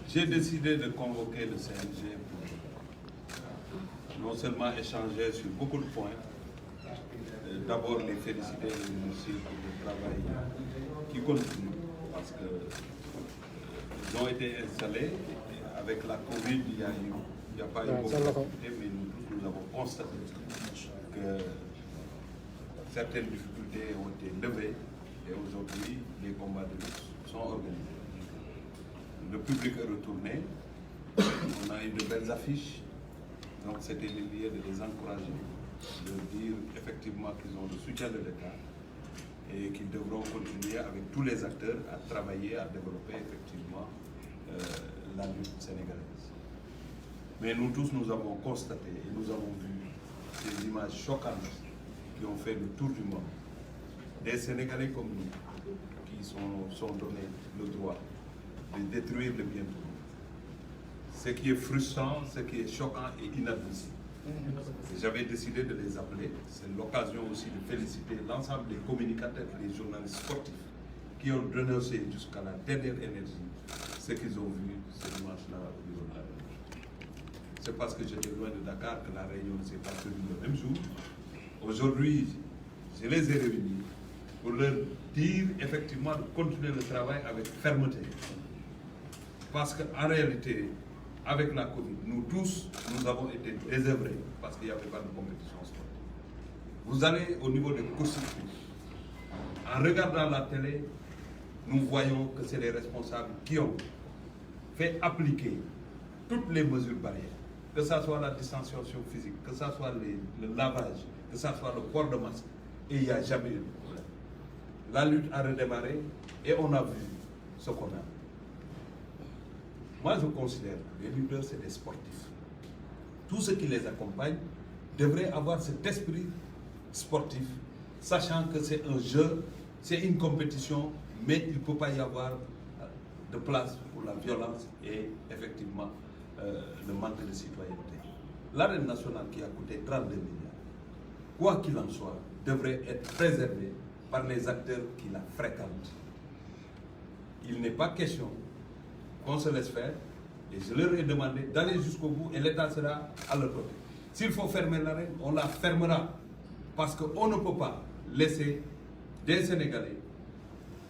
J'ai décidé de convoquer le CNG pour non seulement échanger sur beaucoup de points, d'abord les féliciter et les remercier pour le travail qui continue, parce qu'ils ont été installés avec la Covid, il n'y a pas eu beaucoup d'activités, mais nous tous nous avons constaté que certaines difficultés ont été levées et aujourd'hui les combats de lutte sont organisés. Le public est retourné, on a eu de belles affiches, donc c'était le lieu de les encourager, de dire effectivement qu'ils ont le soutien de l'État et qu'ils devront continuer avec tous les acteurs à travailler, à développer effectivement la lutte sénégalaise. Mais nous tous, nous avons constaté et nous avons vu ces images choquantes qui ont fait le tour du monde. Des Sénégalais comme nous qui sont donnés le droit de détruire le bien commun. Ce qui est frustrant, ce qui est choquant et inadmissible. J'avais décidé de les appeler. C'est l'occasion aussi de féliciter l'ensemble des communicateurs, les journalistes sportifs qui ont dénoncé jusqu'à la dernière énergie ce qu'ils ont vu ce dimanche-là au niveau de la réunion. C'est parce que j'étais loin de Dakar que la réunion ne s'est pas tenue le même jour. Aujourd'hui, je les ai réunis pour leur dire effectivement de continuer le travail avec fermeté. Parce qu'en réalité, avec la Covid, nous tous, nous avons été désœuvrés parce qu'il n'y avait pas de compétition sportive. Vous allez au niveau des courses, en regardant la télé, nous voyons que c'est les responsables qui ont fait appliquer toutes les mesures barrières, que ce soit la distanciation physique, que ce soit le lavage, que ce soit le port de masque, et il n'y a jamais eu de problème. La lutte a redémarré et on a vu ce qu'on a. Moi, je considère que les lutteurs, c'est des sportifs. Tous ceux qui les accompagnent devraient avoir cet esprit sportif, sachant que c'est un jeu, c'est une compétition, mais il ne peut pas y avoir de place pour la violence et effectivement le manque de citoyenneté. L'arène nationale qui a coûté 32 milliards, quoi qu'il en soit, devrait être préservée par les acteurs qui la fréquentent. Il n'est pas question qu'on se laisse faire, et je leur ai demandé d'aller jusqu'au bout et l'État sera à leur côté. S'il faut fermer l'arène, on la fermera, parce qu'on ne peut pas laisser des Sénégalais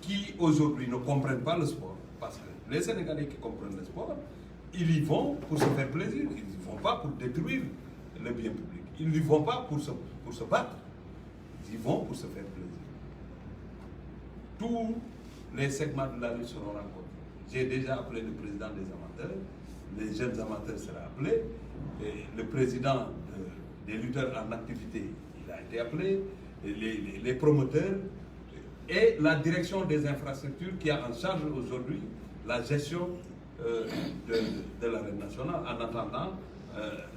qui aujourd'hui ne comprennent pas le sport, parce que les Sénégalais qui comprennent le sport, ils y vont pour se faire plaisir, ils n'y vont pas pour détruire le bien public, ils n'y vont pas pour se battre, ils y vont pour se faire plaisir. Tous les segments de la lutte seront rencontrés. J'ai déjà appelé le président des amateurs, les jeunes amateurs seront appelés, et le président des lutteurs en activité, il a été appelé, les promoteurs et la direction des infrastructures qui a en charge aujourd'hui la gestion de l'arène nationale en attendant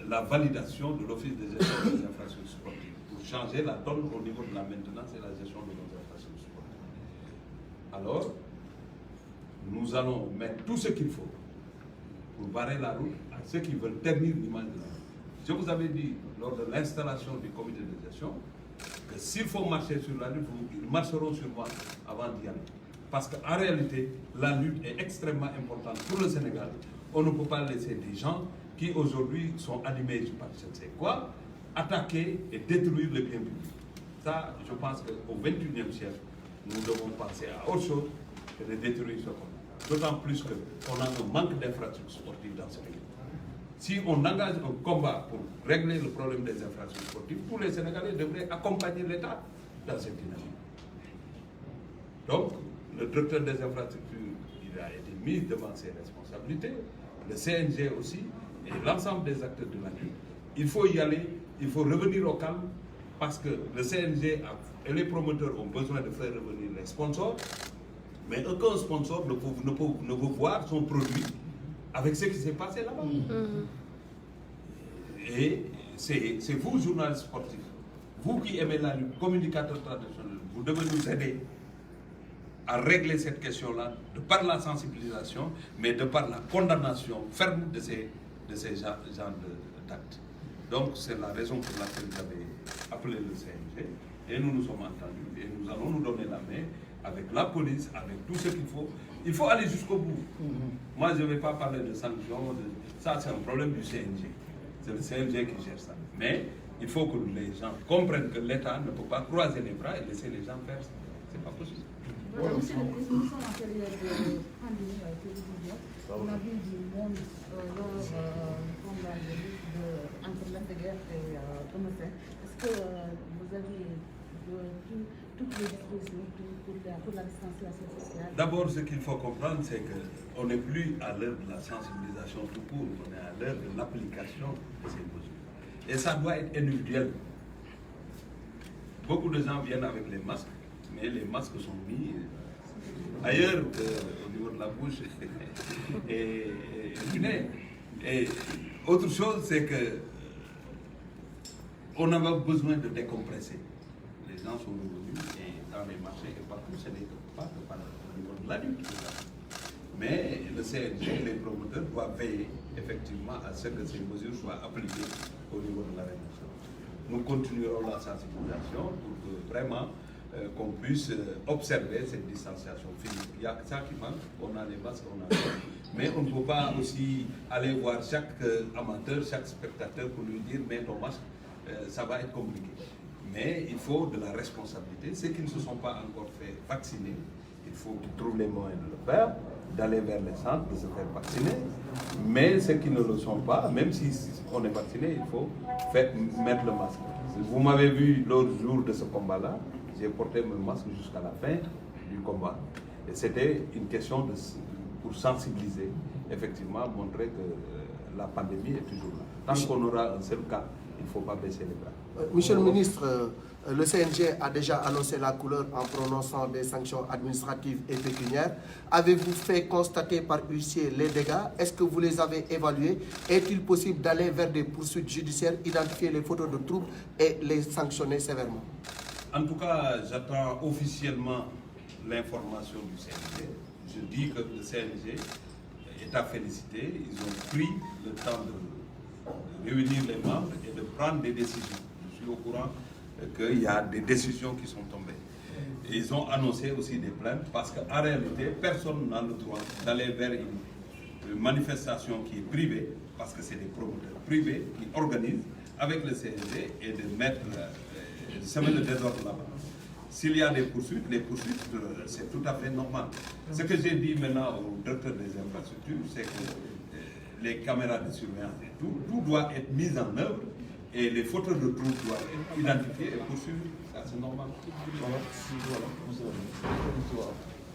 la validation de l'Office de gestion des infrastructures sportives pour changer la donne au niveau de la maintenance et la gestion de nos infrastructures sportives. Alors, nous allons mettre tout ce qu'il faut pour barrer la route à ceux qui veulent ternir l'image de la route. Je vous avais dit lors de l'installation du comité de gestion que s'il faut marcher sur la lutte, ils marcheront sur moi avant d'y aller. Parce qu'en réalité, la lutte est extrêmement importante pour le Sénégal. On ne peut pas laisser des gens qui aujourd'hui sont animés par je ne sais quoi, attaquer et détruire le bien public. Ça, je pense qu'au XXIe siècle, nous devons penser à autre chose que de détruire ce qu'on a. D'autant plus qu'on a un manque d'infrastructures sportives dans ce pays. Si on engage un combat pour régler le problème des infrastructures sportives, tous les Sénégalais devraient accompagner l'État dans cette dynamique. Donc, le directeur des infrastructures, il a été mis devant ses responsabilités, le CNG aussi, et l'ensemble des acteurs de la lutte. Il faut y aller, il faut revenir au calme, parce que le CNG et les promoteurs ont besoin de faire revenir les sponsors, mais aucun sponsor ne peut voir son produit avec ce qui s'est passé là-bas. Et c'est vous, journalistes sportifs, vous qui aimez la lutte, communicateurs traditionnels, vous devez nous aider à régler cette question-là, de par la sensibilisation, mais de par la condamnation ferme de ces genres d'actes. Donc c'est la raison pour laquelle j'avais appelé le CNG, et nous nous sommes entendus, et nous allons nous donner la main avec la police, avec tout ce qu'il faut. Il faut aller jusqu'au bout. Moi, je ne vais pas parler de sanctions. Ça, c'est un problème du CNG. C'est le CNG qui gère ça. Mais il faut que les gens comprennent que l'État ne peut pas croiser les bras et laisser les gens faire ça. Ce n'est pas possible. Voilà, monsieur le président, nous sommes en période de pandémie, on a vu du monde lors combat entre l'intérieur et Thomasin. Est-ce que vous avez toutes les dispositions pour la distanciation sociale? D'abord, ce qu'il faut comprendre, c'est qu'on n'est plus à l'heure de la sensibilisation tout court, on est à l'heure de l'application de ces mesures. Et ça doit être individuel. Beaucoup de gens viennent avec les masques, mais les masques sont mis ailleurs qu'au niveau de la bouche et du nez. Et autre chose, c'est que on avait besoin de décompresser. Les gens sont revenus et dans les marchés et partout, ce n'est pas que par au niveau de la nuit. Mais le CNG, les promoteurs doivent veiller effectivement à ce que ces mesures soient appliquées au niveau de l'arène nationale. Nous continuerons la sensibilisation pour que vraiment qu'on puisse observer cette distanciation physique. Il y a que ça qui manque, on a les masques, on a les masques. Mais on ne peut pas aussi aller voir chaque amateur, chaque spectateur pour lui dire « mais ton masque, ça va être compliqué ». Mais il faut de la responsabilité. Ceux qui ne se sont pas encore fait vacciner, il faut qu'ils trouvent les moyens de le faire, d'aller vers les centres, de se faire vacciner. Mais ceux qui ne le sont pas, même si on est vacciné, il faut mettre le masque. Vous m'avez vu l'autre jour de ce combat-là, j'ai porté mon masque jusqu'à la fin du combat. Et c'était une question pour sensibiliser, effectivement, montrer que la pandémie est toujours là. Tant qu'on aura un seul cas, il ne faut pas baisser les bras. Monsieur le ministre, le CNG a déjà annoncé la couleur en prononçant des sanctions administratives et pécuniaires. Avez-vous fait constater par huissier les dégâts? Est-ce que vous les avez évalués? Est-il possible d'aller vers des poursuites judiciaires, identifier les photos de troubles et les sanctionner sévèrement? En tout cas, j'attends officiellement l'information du CNG. Je dis que le CNG est à féliciter. Ils ont pris le temps de réunir les membres et de prendre des décisions. Je suis au courant qu'il y a des décisions qui sont tombées. Et ils ont annoncé aussi des plaintes parce qu'en réalité, personne n'a le droit d'aller vers une manifestation qui est privée, parce que c'est des promoteurs privés qui organisent avec le CNG et de mettre semer le désordre là-bas. S'il y a des poursuites, les poursuites, c'est tout à fait normal. Ce que j'ai dit maintenant au directeur des infrastructures, c'est que les caméras de surveillance et tout doit être mis en œuvre et les photos de troubles doivent être identifiées et poursuivies. Ça, c'est normal.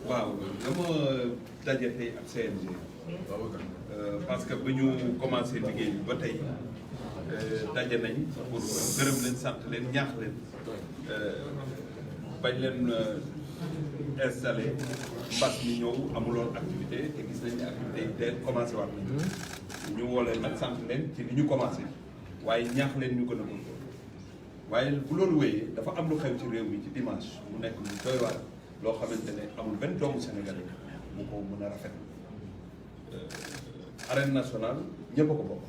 Waaw dama daje tey ak CNG parce que ba ñu commencé liggéey bi ba tey daje nañ pour gërëm leen sant leen ñaax leen bañ leen installé mbas mi ñëw amuloon activité te gis nañ ne activité yi teel commencé waat nañ ñu woo leen nag sant leen ci li ñu commencé waaye ñaax leen ñu gën a mën waaye bu loolu wéyee dafa am lu xew ci réew mi ci dimanche mu nekk lu doy waar loo xamante ne amul benn doomu Sénégalais bu ko mën a rafet arène nationale ñëpp a ko bokk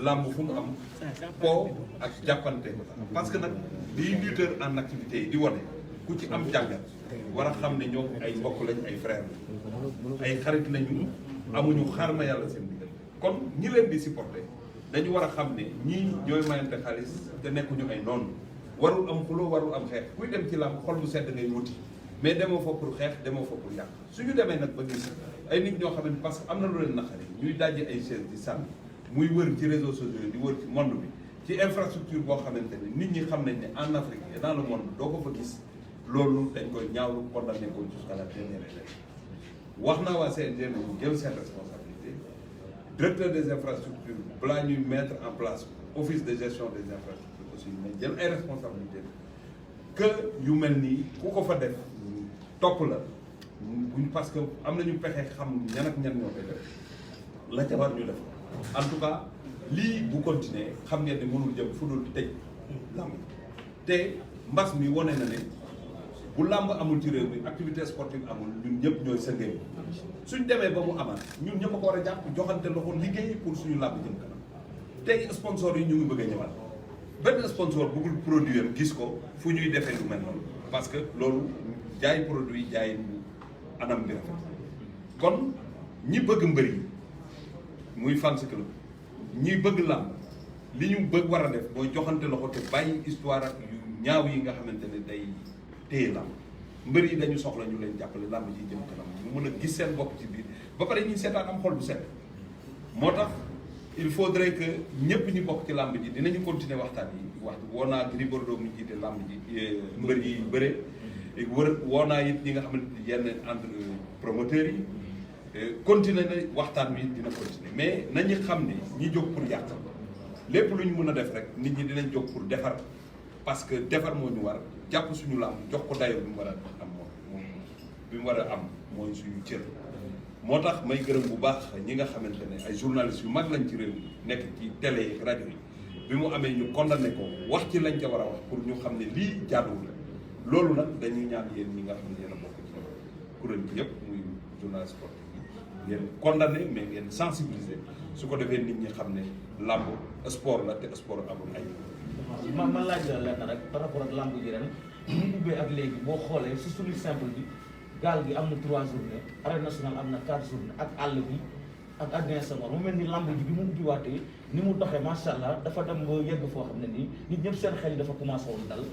làmb fu mu am po ak jàppante parce que nag lii lutteur en activité yi di wane ku ci am jàngat war a xam ne ñoom ay mbokk lañ ay frère ay xarit nañu amuñu xaar ma yàlla seen diggante kon ñi leen di supporter dañu war a xam ne ñii ñooy mayante xaalis te nekkuñu ay noonu warul am xuloo warul am xeex kuy dem ci làmb xol bu sedd ngay wuti mais demoo fa pour xeex demoo fa pour yàq suñu demee nag ba gis ay nit ñoo xamante parce que am na lu leen naqari ñuy dajji ay chaise di sànni muy wër ci réseaux sociaux yi di wër ci monde bi ci infrastructure boo xamante ne nit ñi xam nañ ne en Afrique et dans le monde doo ko fa gis loolu dañ koy ñaawlu condamné ko jusqu'à la dernière étape wax naa waa CNG na ñu jël seen responsabilité directeur des infrastructures balaa ñuy mettre en place office de gestion des infrastructures aussi mais jël ay responsabilités que yu mel nii ku ko fa def topp la buñ parce que am nañu pexe xam ñan ak ñan ñoo koy def la ca war ñu def en tout cas lii bu continuer xam ngeen ne mënul jëm fu dul tëj làmb te mbas mi wane na ne bu làmb amul ci réew mi activité sportive amul ñun ñëpp ñooy sëngéem suñ demee ba mu amaat ñun ñëpp a ko war a jàpp joxante loxo liggéey pour suñu làmb jëm kanam tey sponsor yi ñu ngi bëgg a ñëwaat benn sponsor bëggul produire gis ko fu ñuy defee lu mel noonu parce que loolu jaay produit jaay anam bi rafet kon ñi bëgg mbër yi muy fans club ñi bëgg làmb li ñu bëgg war a def mooy joxante loxo te bàyyi histoire ak yu ñaaw yi nga xamante ne day téye làmb mbër yi dañu soxla ñu leen jàppale làmb ji jëm kanam ñu mën a gis seen bopp ci biir ba pare ñuy seetaan am xol bu set moo tax il faudrait que ñëpp ñu bokk ci làmb ji dinañu continuer waxtaan yi wax woo naa Gris Bordeaux mu jiite làmb ji mbër yi bëre woo naa it ñi nga xamante yenn entre promoteurs yi continuer na waxtaan wi dina continuer mais nañu xam ne ñi jóg pour yàq lépp lu ñu mën a def rek nit ñi dinañ jóg pour defar parce que defar moo ñu war jàpp suñu làmb jox ko dayo bi mu war a am moom bi mu war a am mooy suñu cër moo tax may gërëm bu baax ñi nga xamante ne ay journalistes yu mag lañ ci réew mi nekk ci télé yi rajo yi bi mu amee ñu condamné ko wax ci lañ ca war a wax pour ñu xam ne lii jaaduwul la loolu nag dañuy ñaan yéen ñi nga xam ne yéen a bokk ci kuréel bi yëpp muy journaliste sportif yi ngeen condamné mais ngeen sensibiliser su ko defee nit ñi xam ne làmb sport la te sport amul ay man laaj la lenn rek par rapport ak làmb ji ren ñu ubbee ak léegi boo xoolee si suñu simple bi gaal gi am na 3 journées arène nationale am na 4 journées ak àll bi ak Adrien Senghor mu mel ni làmb ji bi mu ubbiwaatee ni mu doxee macha allah dafa dem ba yegg foo xam ne nii nit ñëpp seen xel yi dafa commencé woon dal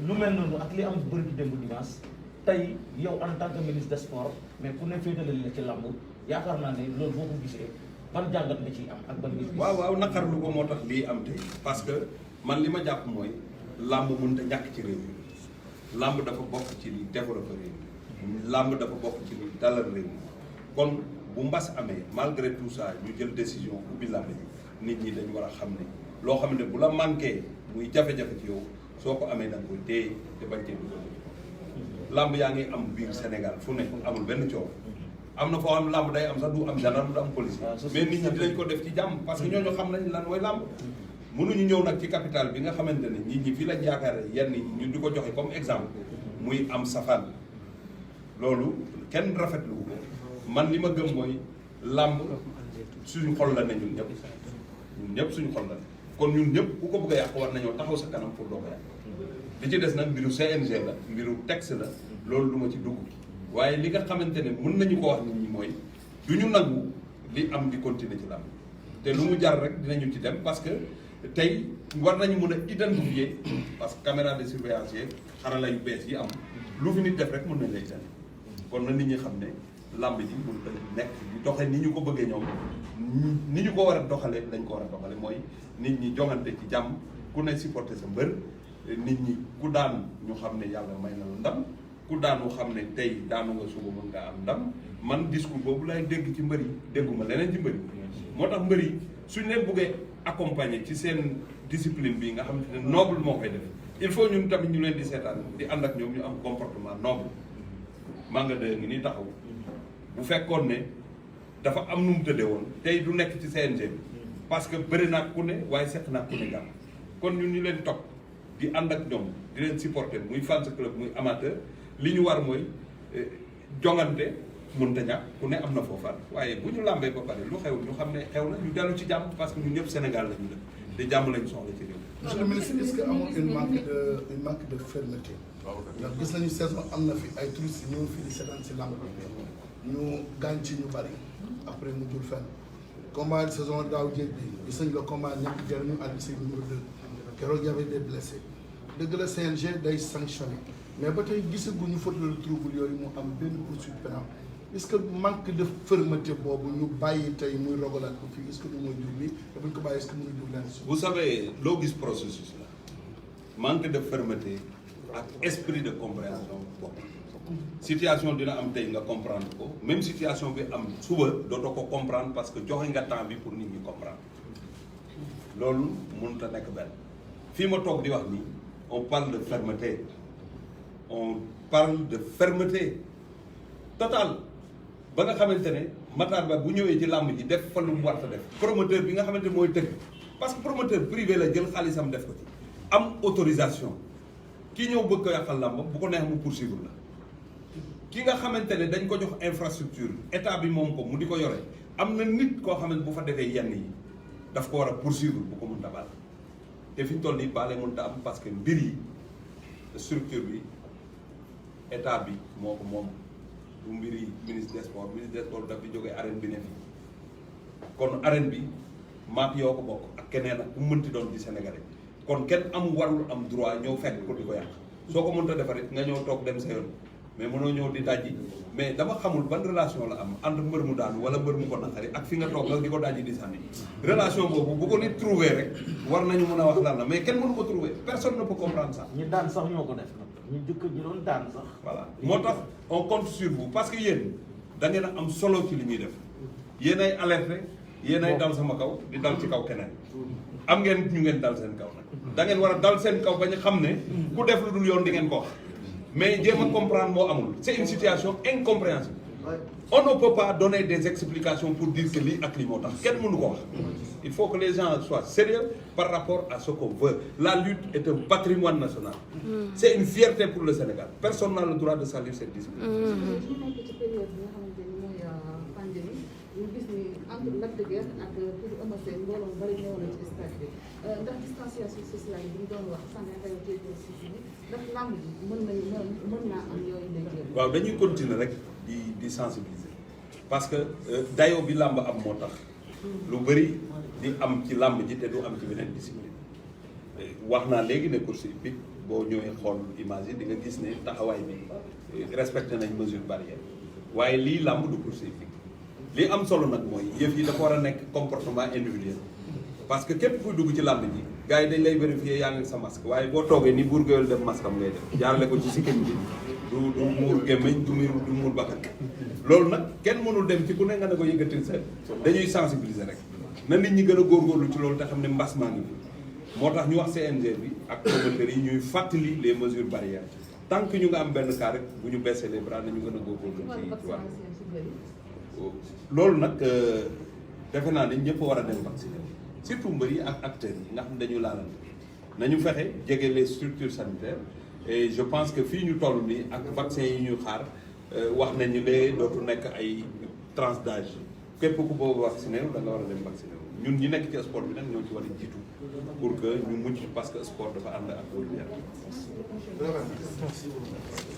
lu mel noonu ak li am bëri di démb dimanche tey yow en tant que ministre des sports mais ku ne féetale la ci làmb yaakaar naa ne loolu boo ko gisee ban jàngat nga ciy am ak ban gis-gis. waaw naqarlu ko moo tax lii am tey parce que man li ma jàpp mooy làmb mënut a ñàkk ci réew mi làmb dafa bokk ci li développé réew mi làmb dafa bokk ci li dalal réew mi kon bu mbas amee malgré tout ça ñu jël décision ubbi làmb ji nit ñi dañu war a xam ne loo xam ne bu la manqué muy jafe-jafe ci yow soo ko amee da nga koy téye te bañ cee dugal làmb yaa ngi am biir Sénégal fu ne amul benn coow am na foo xam làmb day am sax du am gendarme du am policier mais nit ñi dinañ ko def ci jàmm parce que ñooñu xam nañ lan mooy làmb mënuñu ñëw nag ci capital bi nga xamante ne nit ñi fii lañ yaakaar yenn yi ñu di ko joxe comme exemple muy am safaan loolu kenn rafetlu ko man li ma gëm mooy làmb suñu xol la ne ñun ñëpp suñu xol la ne kon ñun ñëpp ku ko bëgg a yàq war nañoo taxaw sa kanam pour doo ko yàq li ci des nag mbiru CNG la mbiru texte la loolu du ma ci dugg waaye li nga xamante ne mën nañu ko wax nit ñi mooy du ñu nangu li am di continuer ci làmb te lu mu jar rek dinañu ci dem parce que tey war nañu mën a identifier parce que caméra de surveillance yeeg xarala yu bees yi am lu fi nit def rek mën nañ lay tane kon na nit ñi xam ne làmb ji mën na nekk di doxe ni ñu ko bëggee ñoom ni ñu ko war a doxalee lañ ko war a doxale mooy nit ñi jongante ci jàmm ku ne supporter sa mbër nit ñi ku daan ñu xam ne yàlla may na la ndam ku daanu xam ne tey daanu nga suba mën ngaa am ndam man discours boobu lay dégg ci mbër yi dégguma leneen ci mbër yi moo tax mbër yi suñ leen buggee accompagner ci seen discipline bi nga xamante ne noble moo koy def il faut ñun tamit ñu leen di seetaan di ànd ak ñoom ñu am comportement noble Manga 2 ngi nii taxaw bu fekkoon ne dafa am nu mu tëddee woon tey du nekk ci CNG bi parce que bëri naa ku ne waaye seq naa ku ne jàmm kon ñun ñu leen topp di ànd ak ñoom di leen supporter muy fans club muy amateur li ñu war mooy jongante mënut a ñàkk ku ne am na foofaat waaye bu ñu làmbee ba pare lu xew ñu xam ne xew na ñu dellu ci jàmm parce que ñun ñëpp Sénégal la ñu def te jàmm lañu soxla ci réew. Monsieur le ministre, est-ce que amul une manque de fermeté ndax gis nañu saison am na fi ay touristes ñëw fii di seetaan si làmb bi ñu gaañ ci ñu bari après mu jul fenn combat saison daaw jéeg bi gis nañu le combat ñàkk jëriñu ak si numéro 2 keroog y avait des blessés dëgg la CNG day sanctionné mais ba tey gisaguñu faute de trouble yooyu mu am benn poursuite pénale est-ce que manque de fermeté boobu ñu bàyyi tey muy rogalaat ko fii est-ce que du mooy jur bi te buñ ko bàyyi est-ce que mënu jur leen vous savez loo gis processus la manque de fermeté ak esprit de compréhension bokk situation dina am tey nga comprendre ko même situation bi am suba dootoo ko comprendre parce que joxe nga temps bi pour nit ñi comprendre loolu mënut a nekk benn fii ma toog di wax nii on parle de fermeté totale ba nga xamante ne Matar Ba bu ñëwee ci làmb ji def fa lu mu war a def promoteur bi nga xamante mooy tëgg parce que promoteur privé la jël xaalisam def ko ci am autorisation ki ñëw bëgg ko yàqal làmb bu ko neex mu poursuivre la ki nga xamante ne dañ ko jox infrastructure état bi moom ko mu di ko yore am na nit koo xamante bu fa defee yenn yi daf ko war a poursuivre bu ko mënta baal te fi ñu toll nii baale mënta am parce que mbir yi structure bi état bi moo ko moom du mbiri ministre des sports daf di jógee arène bi ne fi kon arène bi maak yoo ko bokk ak keneen ak ku mënti doon di Sénégalais kon kenn warul am droit ñëw fekk ko di ko yàq soo ko mënta defar it nga ñëw toog dem sa yoon mais mënoo ñëw di dajji mais dama xamul ban relation la am entre mbër mu daanu wala mbër mu ko naqari ak fi nga toog nga di ko dajji di sànni relation boobu bu ko nit trouvé rek war nañu mën a wax lan la mais kenn mënu ko trouvé personne ne peut comprendre ça. ñi daan sax ñoo ko def ñu jëkk ñu doon daan sax. voilà moo tax on compte sur vous parce que yéen da ngeen a am solo ci li ñuy def yéen ay alerté yéen ay dal sama kaw di dal ci kaw keneen am ngeen ñu ngeen dal seen kaw nag da ngeen war a dal seen kaw ba ñu xam ne ku def lu dul yoon di ngeen ko wax mais jéem a comprendre moo amul c'est une situation incompréhensible on ne peut pas donner des explications pour dire que lii ak lii moo tax kenn mënu ko wax il faut que les gens soient sérieux par rapport à ce qu'on veut la lutte est un patrimoine national c'est une fierté pour le Sénégal personne n'a le droit de salir cette discipline. ñu nekk ci période bi nga xamante ni mooy pandémie ñu gis ni entre Lac de Guiers ak pour Eumeu Sène mbooloo bari ñëwoon na ci stade bi ndax distanciation sociale bi ñu doon wax sànni xëy na si bi ndax làmb ji mën naa am yooyu léegi. waaw dañuy continuer rek di sensibiliser parce que dayoo bi làmb am moo tax lu bëri di am ci làmb ji te du am ci beneen discipline wax naa léegi ne course hippique boo ñëwee xool image yi di nga gis ne taxawaay bi respecté nañ mesure barrière waaye lii làmb du course hippique li am solo nag mooy yëf yi dafa war a nekk comportement individuel parce que képp kuy dugg ci làmb ji gars yi dañ lay vérifier yaa ngi sa masque waaye boo toogee ni buur géwél def masque am ngay def jaarale ko ci sikkim bi du muur gémmiñ du muur bakkan loolu nag kenn mënul dem ci ku ne nga ne ko yëkkatil sa dañuy sensibiliser rek na nit ñi gën a góorgóorlu ci loolu te xam ne mbas maa ngi fi moo tax ñu wax CNG bi ak promoteurs yi ñuy fàttali les mesures barrières tant que ñu nga am benn cas rek bu ñu baissé les bras nañu gën a góorgóorlu ci wàll loolu nag defe naa ne ñëpp war a dem vacciner surtout mbër yi ak acteurs yi nga xam ne dañu laalante nañu fexe jege les structures sanitaires et je pense que fii ñu toll nii ak vaccin yi ñu xaar wax nañu ne dootu nekk ay tranche d'âge képp ku boobu vacciné wu da nga war a dem vacciné wu ñun ñi nekk ci sport bi nag ñoo ci war a jiitu pour que ñu mucc parce que sport dafa ànd ak wér-gu-yaram